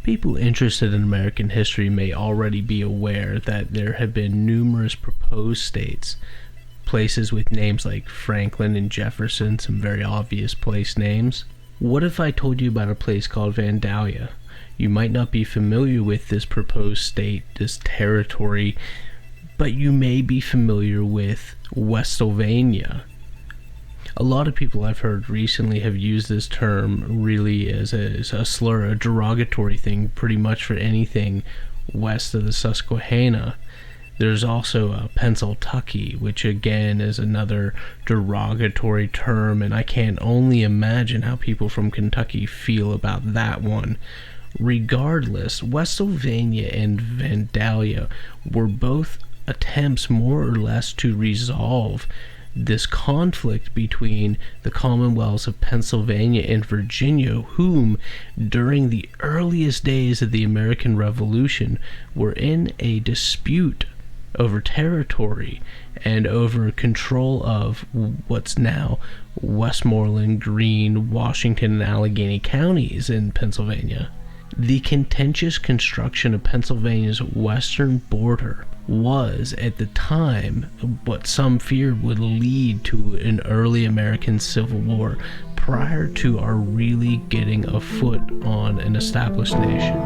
People interested in American history may already be aware that there have been numerous proposed states, places with names like Franklin and Jefferson, some very obvious place names. What if I told you about a place called Vandalia? You might not be familiar with this proposed state, this territory, but you may be familiar with Wessel Vania. A lot of people I've heard recently have used this term really as a slur, a derogatory thing, pretty much for anything west of the Susquehanna. There's also Pennsyltucky, which again is another derogatory term, and I can only imagine how people from Kentucky feel about that one. Regardless, Wessel Vania and Vandalia were both attempts more or less to resolve this conflict between the Commonwealths of Pennsylvania and Virginia, whom during the earliest days of the American Revolution were in a dispute over territory and over control of what's now Westmoreland, Greene, Washington, and Allegheny counties in Pennsylvania. The contentious construction of Pennsylvania's western border was, at the time, what some feared would lead to an early American Civil War prior to our really getting a foot on an established nation.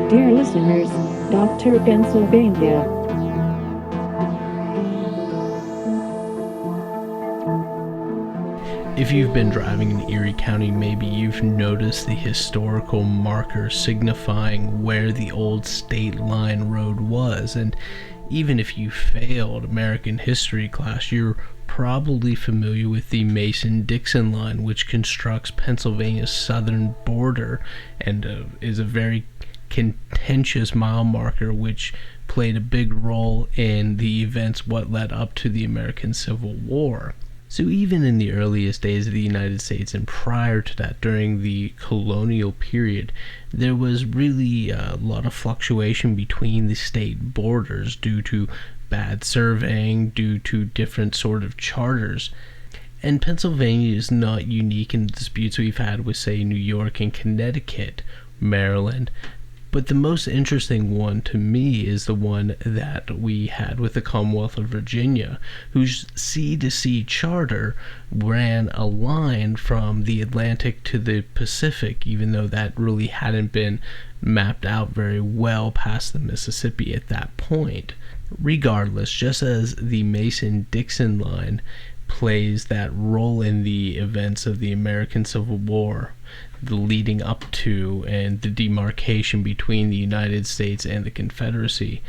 Dear listeners, Dr. Pennsylvania. If you've been driving in Erie County, maybe you've noticed the historical marker signifying where the old state line road was, and even if you failed American history class, you're probably familiar with the Mason-Dixon line, which constructs Pennsylvania's southern border and is a very contentious mile marker which played a big role in the events what led up to the American Civil War. So even in the earliest days of the United States and prior to that, during the colonial period, there was really a lot of fluctuation between the state borders due to bad surveying, due to different sort of charters. And Pennsylvania is not unique in the disputes we've had with, say, New York and Connecticut, Maryland. But the most interesting one to me is the one that we had with the Commonwealth of Virginia, whose sea-to-sea charter ran a line from the Atlantic to the Pacific, even though that really hadn't been mapped out very well past the Mississippi at that point. Regardless, just as the Mason-Dixon line plays that role in the events of the American Civil War, the leading up to and the demarcation between the United States and the Confederacy,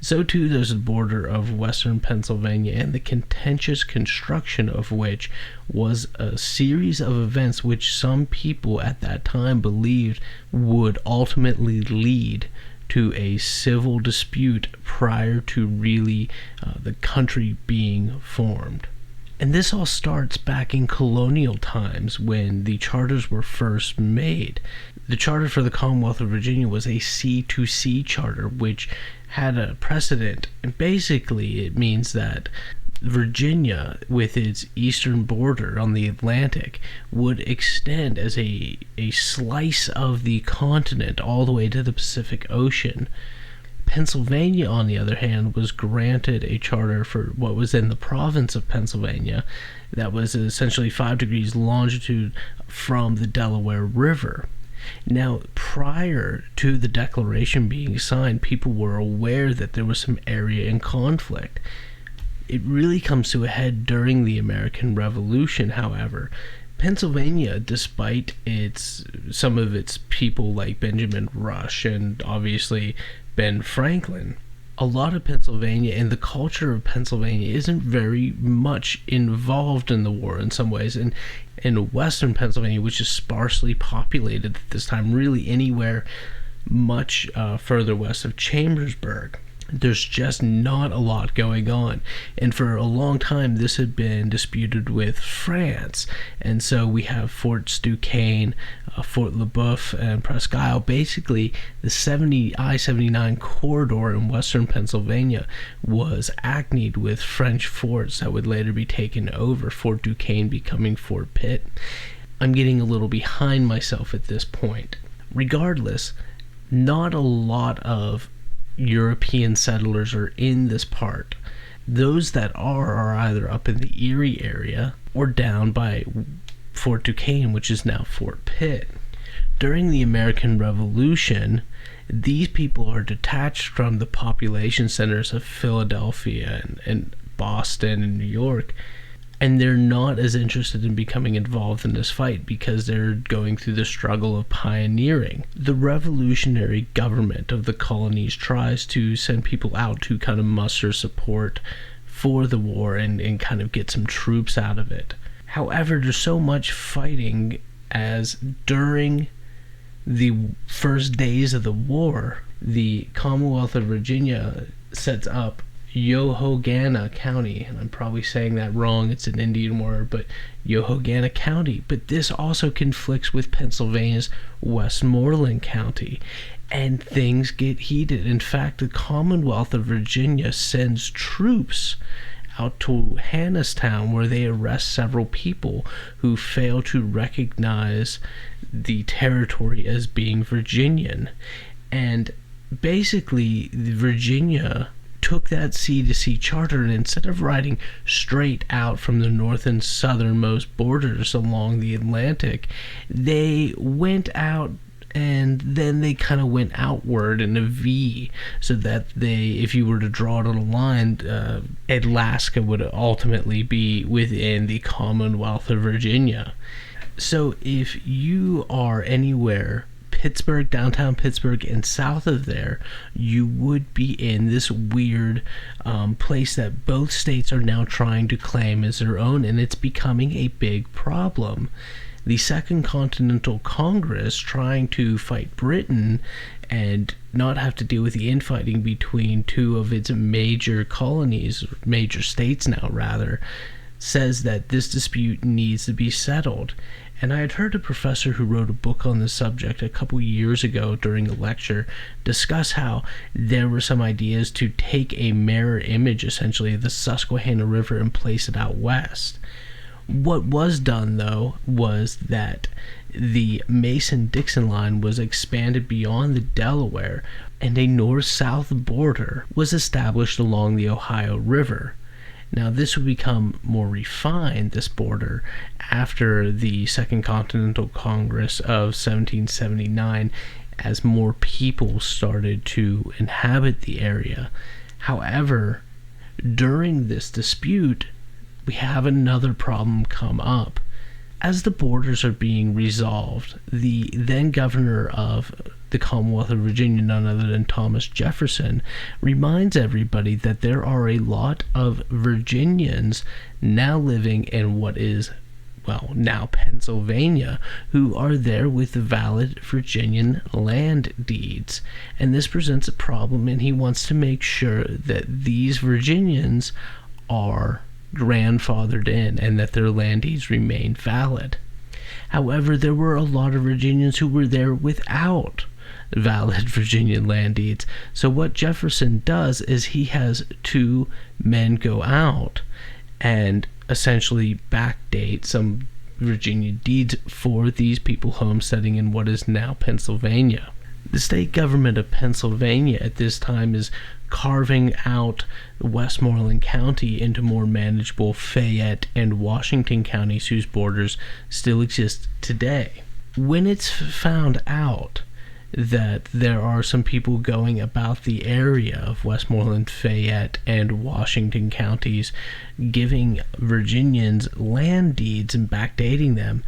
so too does the border of western Pennsylvania, and the contentious construction of which was a series of events which some people at that time believed would ultimately lead to a civil dispute prior to really the country being formed. And this all starts back in colonial times when the charters were first made. The charter for the Commonwealth of Virginia was a sea-to-sea charter, which had a precedent. And basically, it means that Virginia, with its eastern border on the Atlantic, would extend as a slice of the continent all the way to the Pacific Ocean. Pennsylvania, on the other hand, was granted a charter for what was in the province of Pennsylvania that was essentially 5 degrees longitude from the Delaware River. Now, prior to the declaration being signed, people were aware that there was some area in conflict. It really comes to a head during the American Revolution, however. Pennsylvania, despite some of its people like Benjamin Rush and obviously Ben Franklin, a lot of Pennsylvania and the culture of Pennsylvania isn't very much involved in the war in some ways. And in western Pennsylvania, which is sparsely populated at this time, really anywhere much further west of Chambersburg, There's just not a lot going on. And for a long time, this had been disputed with France. And so we have Forts Duquesne, Fort Le Boeuf, and Presque Isle. Basically, the I-79 corridor in western Pennsylvania was acmeed with French forts that would later be taken over, Fort Duquesne becoming Fort Pitt. I'm getting a little behind myself at this point. Regardless, not a lot of European settlers are in this part. Those that are either up in the Erie area or down by Fort Duquesne, which is now Fort Pitt. During the American Revolution, these people are detached from the population centers of Philadelphia and Boston and New York, and they're not as interested in becoming involved in this fight because they're going through the struggle of pioneering. The revolutionary government of the colonies tries to send people out to kind of muster support for the war and kind of get some troops out of it. However, there's so much fighting as during the first days of the war, the Commonwealth of Virginia sets up Yohogana County, and I'm probably saying that wrong, it's an Indian word, but Yohogana County. But this also conflicts with Pennsylvania's Westmoreland County, and things get heated. In fact, the Commonwealth of Virginia sends troops out to Hannistown, where they arrest several people who fail to recognize the territory as being Virginian. And basically, Virginia took that sea-to-sea charter, and instead of riding straight out from the north and southernmost borders along the Atlantic, they went out and then they kind of went outward in a V, so that if you were to draw it on a line, Alaska would ultimately be within the Commonwealth of Virginia. So if you are anywhere Pittsburgh, downtown Pittsburgh, and south of there, you would be in this weird place that both states are now trying to claim as their own, and it's becoming a big problem. The Second Continental Congress, trying to fight Britain and not have to deal with the infighting between two of its major colonies, major states now rather, says that this dispute needs to be settled. And I had heard a professor who wrote a book on this subject a couple years ago during a lecture discuss how there were some ideas to take a mirror image, essentially, of the Susquehanna River and place it out west. What was done, though, was that the Mason-Dixon line was expanded beyond the Delaware, and a north-south border was established along the Ohio River. Now, this would become more refined, this border, after the Second Continental Congress of 1779, as more people started to inhabit the area. However, during this dispute, we have another problem come up. As the borders are being resolved, the then governor of the Commonwealth of Virginia, none other than Thomas Jefferson, reminds everybody that there are a lot of Virginians now living in what is, well, now Pennsylvania, who are there with valid Virginian land deeds. And this presents a problem, and he wants to make sure that these Virginians are grandfathered in and that their land deeds remain valid. However, there were a lot of Virginians who were there without valid Virginian land deeds. So what Jefferson does is he has two men go out and essentially backdate some Virginia deeds for these people homesteading in what is now Pennsylvania. The state government of Pennsylvania at this time is carving out Westmoreland County into more manageable Fayette and Washington counties, whose borders still exist today. When it's found out that there are some people going about the area of Westmoreland, Fayette, and Washington counties giving Virginians land deeds and backdating them,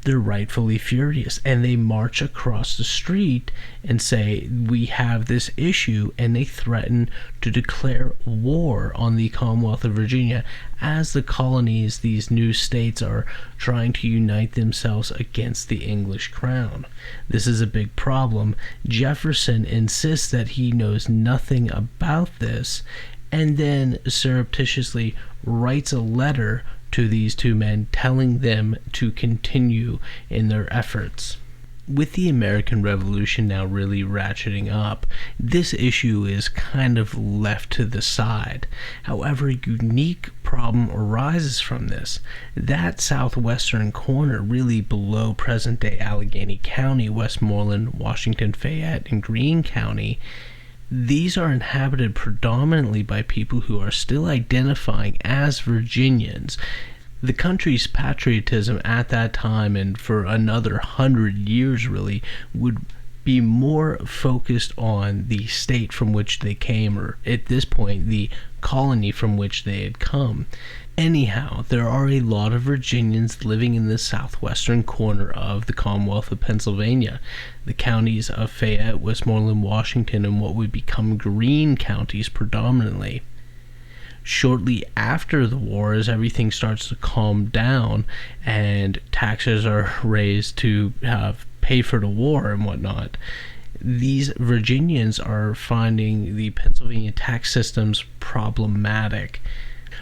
they're rightfully furious, and they march across the street and say, we have this issue, and they threaten to declare war on the Commonwealth of Virginia as the colonies, these new states, are trying to unite themselves against the English crown. This is a big problem. Jefferson insists that he knows nothing about this, and then surreptitiously writes a letter to these two men telling them to continue in their efforts. With the American Revolution now really ratcheting up, this issue is kind of left to the side. However, a unique problem arises from this. That southwestern corner, really below present-day Allegheny County, Westmoreland, Washington, Fayette, and Greene County, these are inhabited predominantly by people who are still identifying as Virginians. The country's patriotism at that time, and for another 100 years really, would be more focused on the state from which they came, or at this point, the colony from which they had come. Anyhow, there are a lot of Virginians living in the southwestern corner of the Commonwealth of Pennsylvania, the counties of Fayette, Westmoreland, Washington, and what would become Greene counties predominantly. Shortly after the war, as everything starts to calm down and taxes are raised to pay for the war and whatnot, these Virginians are finding the Pennsylvania tax systems problematic.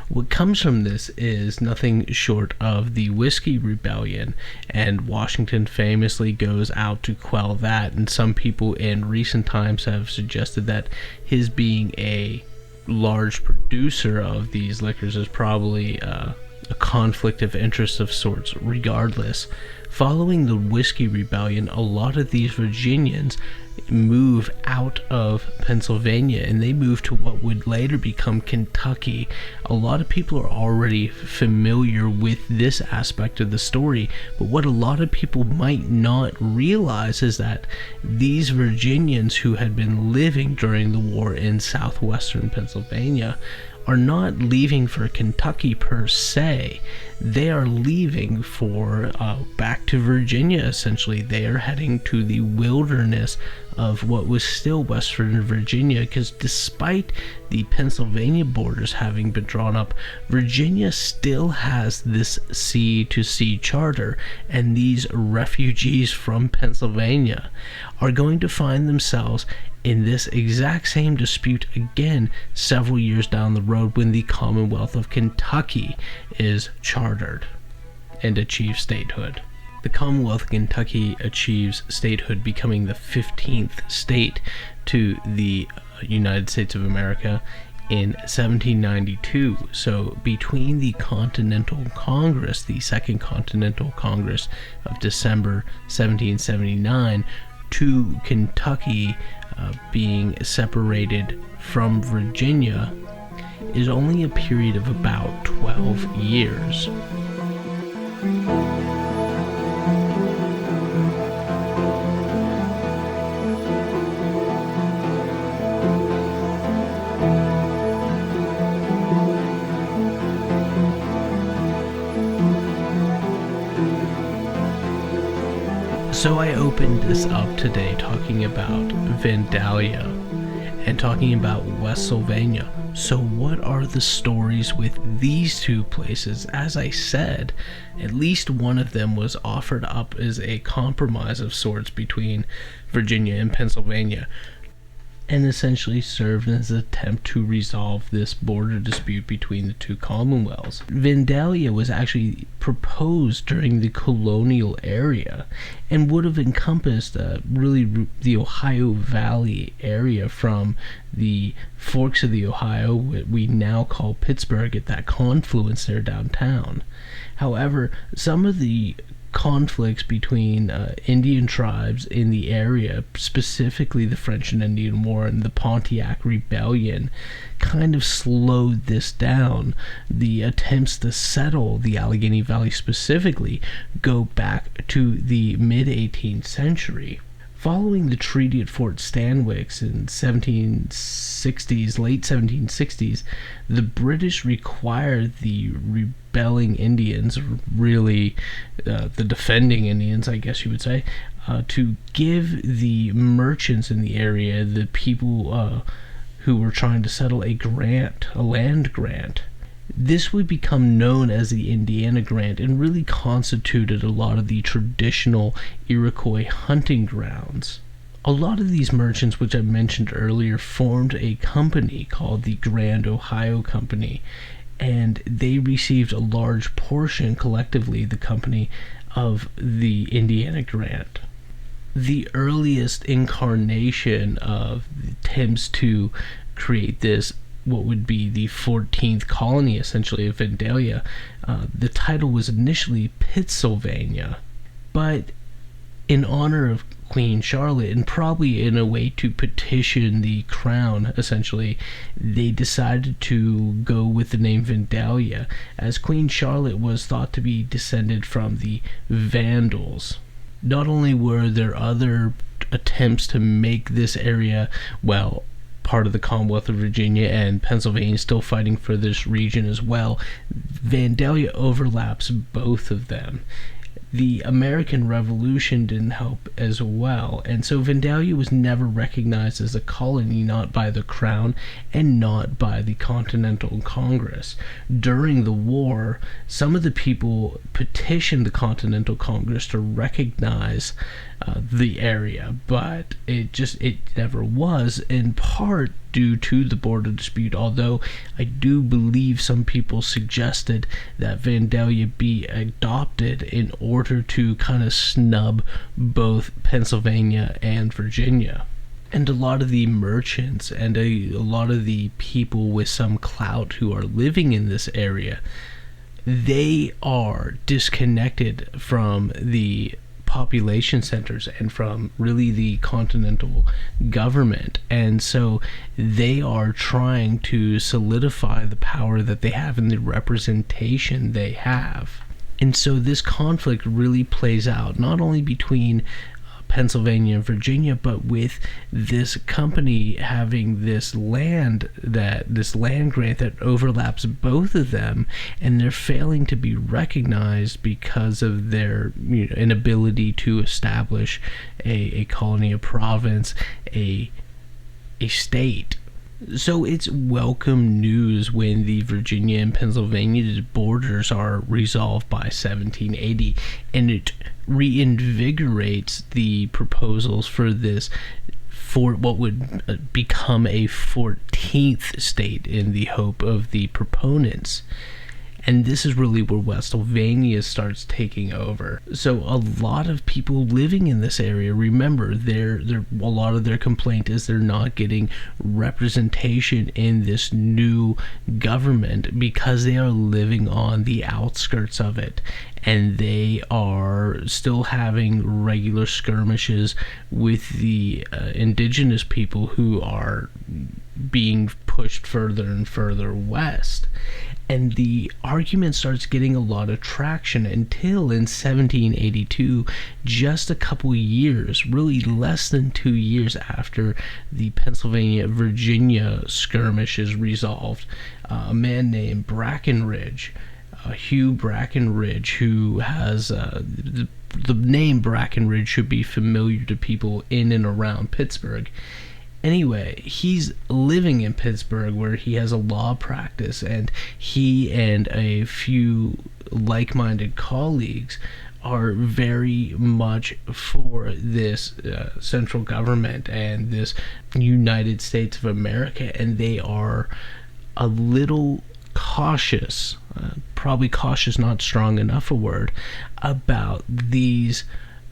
What comes from this is nothing short of the Whiskey Rebellion, and Washington famously goes out to quell that, and some people in recent times have suggested that his being a large producer of these liquors is probably a conflict of interest of sorts. Regardless, following the Whiskey Rebellion, a lot of these Virginians move out of Pennsylvania and they move to what would later become Kentucky. A lot of people are already familiar with this aspect of the story, but what a lot of people might not realize is that these Virginians who had been living during the war in southwestern Pennsylvania are not leaving for Kentucky per se. They are leaving for back to Virginia, essentially. They are heading to the wilderness of what was still Western Virginia, because despite the Pennsylvania borders having been drawn up, Virginia still has this sea-to-sea charter, and these refugees from Pennsylvania are going to find themselves in this exact same dispute again several years down the road when the Commonwealth of Kentucky is chartered and achieves statehood. The Commonwealth of Kentucky achieves statehood, becoming the 15th state to the United States of America in 1792. So between the Continental Congress, the Second Continental Congress of December 1779, to Kentucky being separated from Virginia, is only a period of about 12 years. So I opened this up today talking about Vandalia and talking about Wessel Vania. So what are the stories with these two places? As I said, at least one of them was offered up as a compromise of sorts between Virginia and Pennsylvania, and essentially served as an attempt to resolve this border dispute between the two commonwealths. Vandalia was actually proposed during the colonial era and would have encompassed really the Ohio Valley area from the forks of the Ohio, what we now call Pittsburgh, at that confluence there downtown. However, some of the conflicts between Indian tribes in the area, specifically the French and Indian War and the Pontiac Rebellion, kind of slowed this down. The attempts to settle the Allegheny Valley specifically go back to the mid-18th century. Following the treaty at Fort Stanwix in 1760s, late 1760s, the British required the rebelling Indians, really the defending Indians, I guess you would say, to give the merchants in the area, the people who were trying to settle, a land grant. This would become known as the Indiana Grant and really constituted a lot of the traditional Iroquois hunting grounds. A lot of these merchants, which I mentioned earlier, formed a company called the Grand Ohio Company, and they received a large portion, collectively, the company, of the Indiana Grant. The earliest incarnation of attempts to create this, what would be the 14th colony, essentially, of Vandalia, the title was initially Pittsylvania, but in honor of Queen Charlotte, and probably in a way to petition the crown, essentially, they decided to go with the name Vandalia, as Queen Charlotte was thought to be descended from the Vandals. Not only were there other attempts to make this area, well, part of the Commonwealth of Virginia, and Pennsylvania still fighting for this region as well, Vandalia overlaps both of them. The American Revolution didn't help as well, and so Vandalia was never recognized as a colony, not by the Crown and not by the Continental Congress. During the war, some of the people petitioned the Continental Congress to recognize the area, but it never was, in part due to the border dispute, although I do believe some people suggested that Vandalia be adopted in order to kind of snub both Pennsylvania and Virginia. And a lot of the merchants and a lot of the people with some clout who are living in this area, they are disconnected from the population centers and from really the continental government, and so they are trying to solidify the power that they have and the representation they have. And so this conflict really plays out not only between Pennsylvania and Virginia, but with this company having this land grant that overlaps both of them, and they're failing to be recognized because of their inability to establish a colony, a province, a state. So it's welcome news when the Virginia and Pennsylvania borders are resolved by 1780, and it reinvigorates the proposals for what would become a 14th state in the hope of the proponents. And this is really where Wessel Vania starts taking over. So a lot of people living in this area, remember, a lot of their complaint is they're not getting representation in this new government because they are living on the outskirts of it, and they are still having regular skirmishes with the indigenous people who are being pushed further and further west. And the argument starts getting a lot of traction until in 1782, just a couple years, really less than 2 years after the Pennsylvania-Virginia skirmish is resolved, a man named Brackenridge, Hugh Brackenridge, who has the name Brackenridge should be familiar to people in and around Pittsburgh. Anyway, he's living in Pittsburgh where he has a law practice, and he and a few like-minded colleagues are very much for this central government and this United States of America, and they are a little cautious, probably cautious, not strong enough a word, about these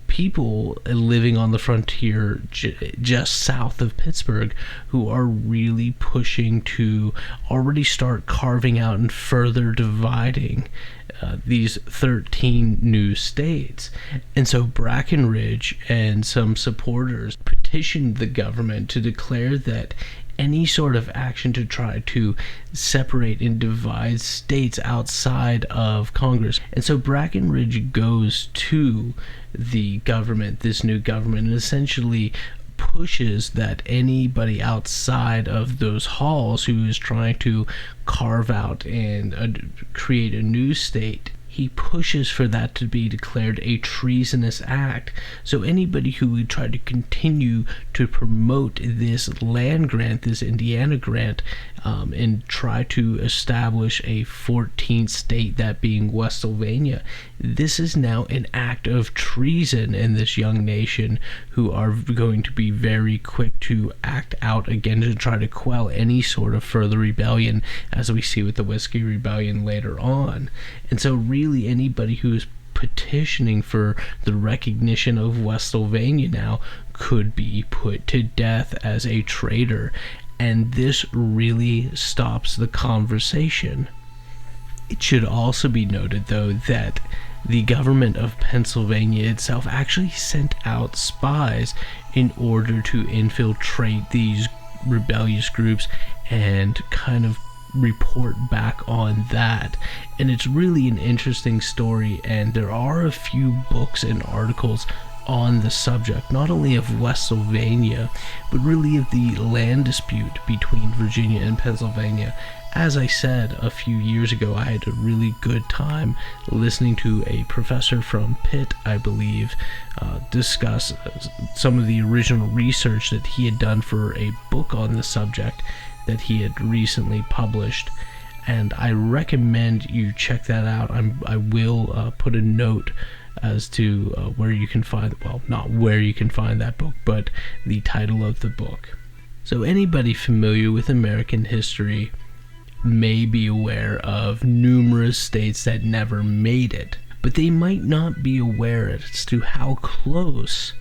people living on the frontier just south of Pittsburgh who are really pushing to already start carving out and further dividing these 13 new states. And so Brackenridge and some supporters petitioned the government to declare that any sort of action to try to separate and divide states outside of Congress. And so Brackenridge goes to the government, this new government, and essentially pushes that anybody outside of those halls who is trying to carve out and create a new state, he pushes for that to be declared a treasonous act. So anybody who would try to continue to promote this land grant, this Indiana grant, and try to establish a 14th state, that being Wessel Vania, this is now an act of treason in this young nation, who are going to be very quick to act out again to try to quell any sort of further rebellion, as we see with the Whiskey Rebellion later on. And so really anybody who is petitioning for the recognition of Wessel Vania now could be put to death as a traitor. And this really stops the conversation. It should also be noted, though, that the government of Pennsylvania itself actually sent out spies in order to infiltrate these rebellious groups and kind of report back on that. And it's really an interesting story, and there are a few books and articles on the subject, not only of Wessel Vania, but really of the land dispute between Virginia and Pennsylvania. As I said a few years ago, I had a really good time listening to a professor from Pitt, I believe, discuss some of the original research that he had done for a book on the subject that he had recently published. And I recommend you check that out. I will put a note as to where you can find, well, not where you can find that book, but the title of the book. So anybody familiar with American history may be aware of numerous states that never made it, but they might not be aware as to how close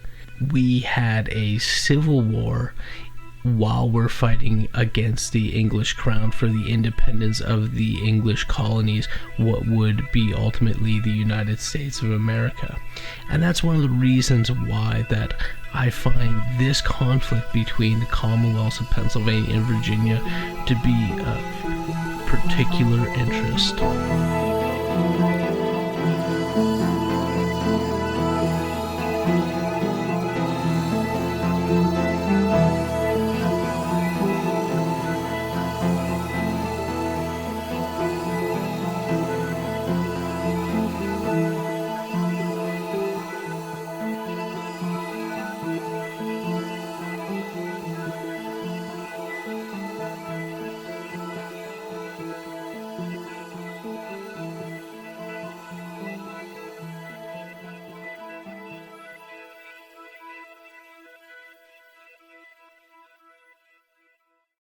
we had a civil war while we're fighting against the English crown for the independence of the English colonies, what would be ultimately the United States of America. And that's one of the reasons why that I find this conflict between the Commonwealths of Pennsylvania and Virginia to be of particular interest.